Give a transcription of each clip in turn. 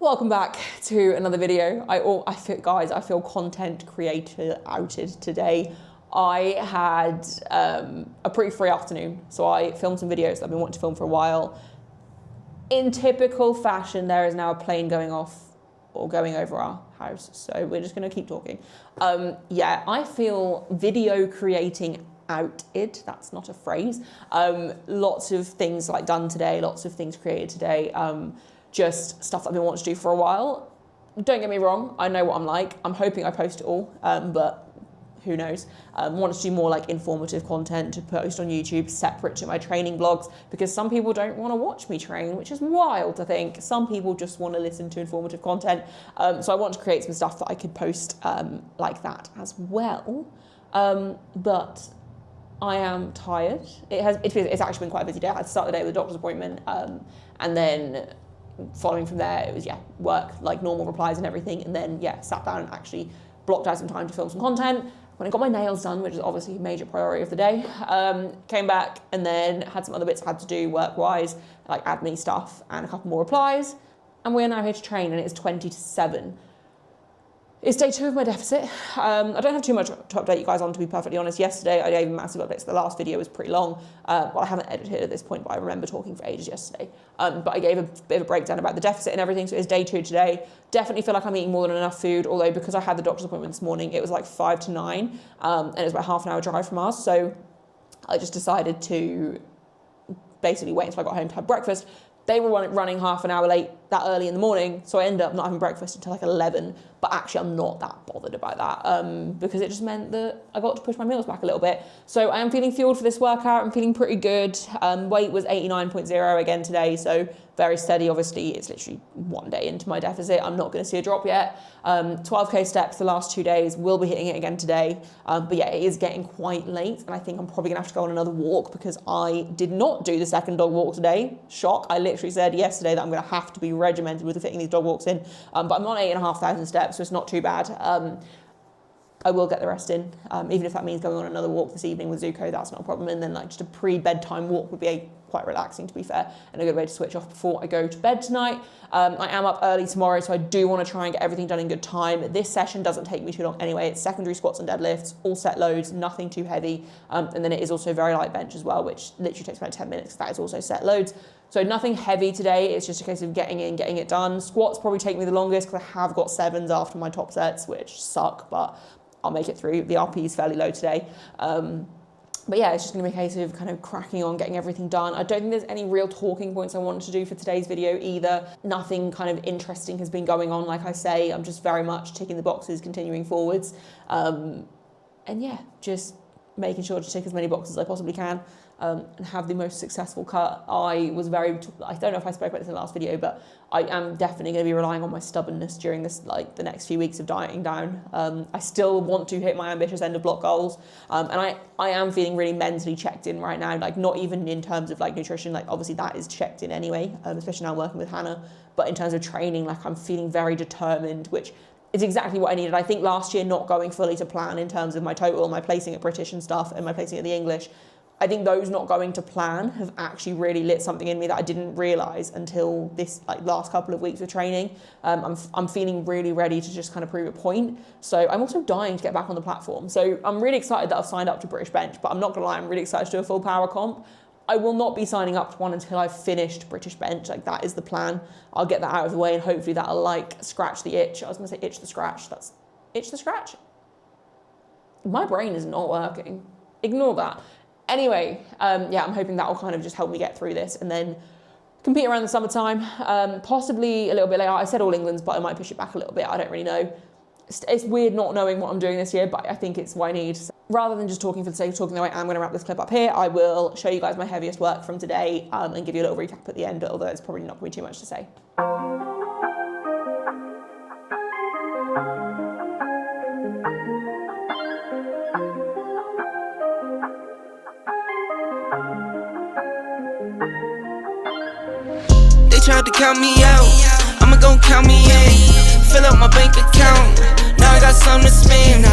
Welcome back to another video. I feel content creator outed today. I had a pretty free afternoon, so I filmed some videos that I've been wanting to film for a while. In typical fashion, there is now a plane going off or going over our house, so we're just going to keep talking. Yeah, I feel video creating outed. That's not a phrase. Lots of things like done today, lots of things created today. Just stuff that I've been wanting to do for a while. Don't get me wrong, I know what I'm like. I'm hoping I post it all, but who knows. Want to do more like informative content to post on YouTube separate to my training blogs, because some people don't want to watch me train, which is wild to think. Some people just want to listen to informative content. So I want to create some stuff that I could post like that as well. But I am tired. It's actually been quite a busy day. I had to start the day with a doctor's appointment, and then following from there, it was, work, like normal replies and everything. And then, sat down and actually blocked out some time to film some content. When I got my nails done, which is obviously a major priority of the day, came back and then had some other bits I had to do work-wise, like admin stuff and a couple more replies. And we're now here to train, and it's 20 to 7. It's day 2 of my deficit. I don't have too much to update you guys on, to be perfectly honest. Yesterday, I gave a massive update, so the last video was pretty long. Well, I haven't edited at this point, but I remember talking for ages yesterday. But I gave a bit of a breakdown about the deficit and everything, so it's day 2 today. Definitely feel like I'm eating more than enough food, although because I had the doctor's appointment this morning, it was like 5 to 9, and it was about half an hour drive from us, so I just decided to basically wait until I got home to have breakfast. They were running half an hour late that early in the morning, so I ended up not having breakfast until like 11, but actually I'm not that bothered about that because it just meant that I got to push my meals back a little bit. So I am feeling fueled for this workout. I'm feeling pretty good. Weight was 89.0 again today, so very steady. Obviously, it's literally 1 day into my deficit. I'm not going to see a drop yet. 12K steps the last 2 days. We'll be hitting it again today. But yeah, it is getting quite late, and I think I'm probably going to have to go on another walk because I did not do the second dog walk today. Shock. I literally said yesterday that I'm going to have to be regimented with fitting these dog walks in. But I'm on 8,500 steps, so it's not too bad. I will get the rest in, even if that means going on another walk this evening with Zuko, that's not a problem. And then like just a pre-bedtime walk would be quite relaxing, to be fair, and a good way to switch off before I go to bed tonight. I am up early tomorrow, so I do want to try and get everything done in good time. This session doesn't take me too long anyway. It's secondary squats and deadlifts, all set loads, nothing too heavy. And then it is also very light bench as well, which literally takes about 10 minutes. That is also set loads. So nothing heavy today. It's just a case of getting in, getting it done. Squats probably take me the longest because I have got 7s after my top sets, which suck, but I'll make it through. The RP is fairly low today. But yeah, it's just going to be a case of kind of cracking on, getting everything done. I don't think there's any real talking points I wanted to do for today's video either. Nothing kind of interesting has been going on, like I say. I'm just very much ticking the boxes, continuing forwards. And yeah, just making sure to tick as many boxes as I possibly can and have the most successful cut. I don't know if I spoke about this in the last video, but I am definitely going to be relying on my stubbornness during this, like the next few weeks of dieting down. I still want to hit my ambitious end of block goals. And I am feeling really mentally checked in right now, like not even in terms of like nutrition, like obviously that is checked in anyway, especially now I'm working with Hannah, but in terms of training, like I'm feeling very determined, which is exactly what I needed. I think last year not going fully to plan in terms of my total, my placing at British and stuff, and my placing at the English, I think those not going to plan have actually really lit something in me that I didn't realise until this like last couple of weeks of training. I'm feeling really ready to just kind of prove a point. So I'm also dying to get back on the platform. So I'm really excited that I've signed up to British Bench, but I'm not gonna lie, I'm really excited to do a full power comp. I will not be signing up to one until I've finished British Bench. Like that is the plan. I'll get that out of the way and hopefully that'll like scratch the itch. I was gonna say itch the scratch. That's itch the scratch. My brain is not working. Ignore that. Anyway, yeah, I'm hoping that will kind of just help me get through this and then compete around the summertime, possibly a little bit later. I said All England's, but I might push it back a little bit. I don't really know. It's weird not knowing what I'm doing this year, but I think it's what I need. So rather than just talking for the sake of talking, though, I am going to wrap this clip up here. I will show you guys my heaviest work from today and give you a little recap at the end, although it's probably not going to be too much to say. Tried to count me out, I'ma gon' count me in. Fill up my bank account, now I got something to spend.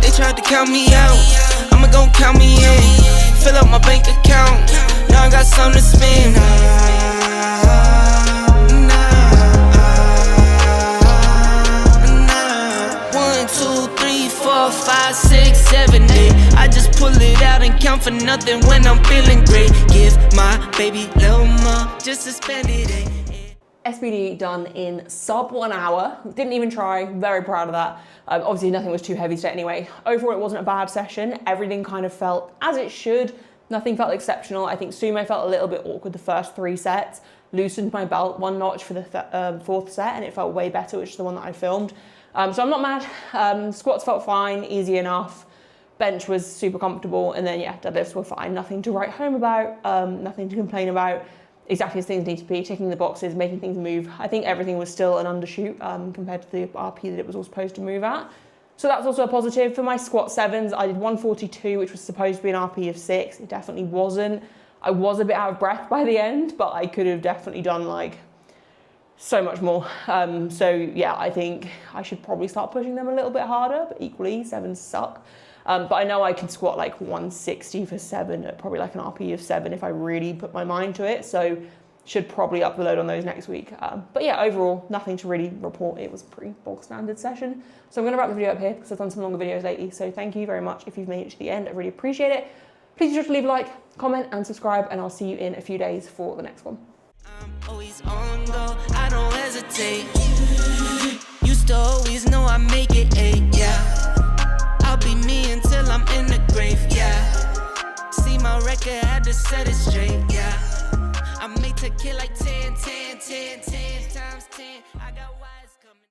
They tried to count me out, I'ma gon' count me in. Fill up my bank some to spend. 1, 2, 3, 4, 5, 6, 7, 8. I just pull it out and count for nothing when I'm feeling great. Give my baby little more just to spend it. SBD done in sub 1 hour. Didn't even try, very proud of that. Obviously nothing was too heavy today anyway. Overall it wasn't a bad session. Everything kind of felt as it should. Nothing felt exceptional. I think sumo felt a little bit awkward the first 3 sets. Loosened my belt 1 notch for the 4th set and it felt way better, which is the one that I filmed. So I'm not mad. Squats felt fine, easy enough. Bench was super comfortable, and then yeah, deadlifts were fine. Nothing to write home about, nothing to complain about. Exactly as things need to be, ticking the boxes, making things move. I think everything was still an undershoot compared to the RP that it was all supposed to move at. So that's also a positive. For my squat 7s, I did 142, which was supposed to be an RP of 6. It definitely wasn't. I was a bit out of breath by the end, but I could have definitely done like so much more. So yeah, I think I should probably start pushing them a little bit harder, but equally 7s suck. But I know I can squat like 160 for 7 at probably like an RP of 7 if I really put my mind to it. So should probably up the load on those next week. But yeah, overall, nothing to really report. It was a pretty bog standard session. So I'm gonna wrap the video up here because I've done some longer videos lately. So thank you very much if you've made it to the end. I really appreciate it. Please be sure to leave a like, comment and subscribe, and I'll see you in a few days for the next one. I'm always on go, I don't hesitate. Used to always know I make it, yeah. I'll be me until I'm in the grave, yeah. See my record, had to set it straight, yeah. I'm made to kill like 10 times 10.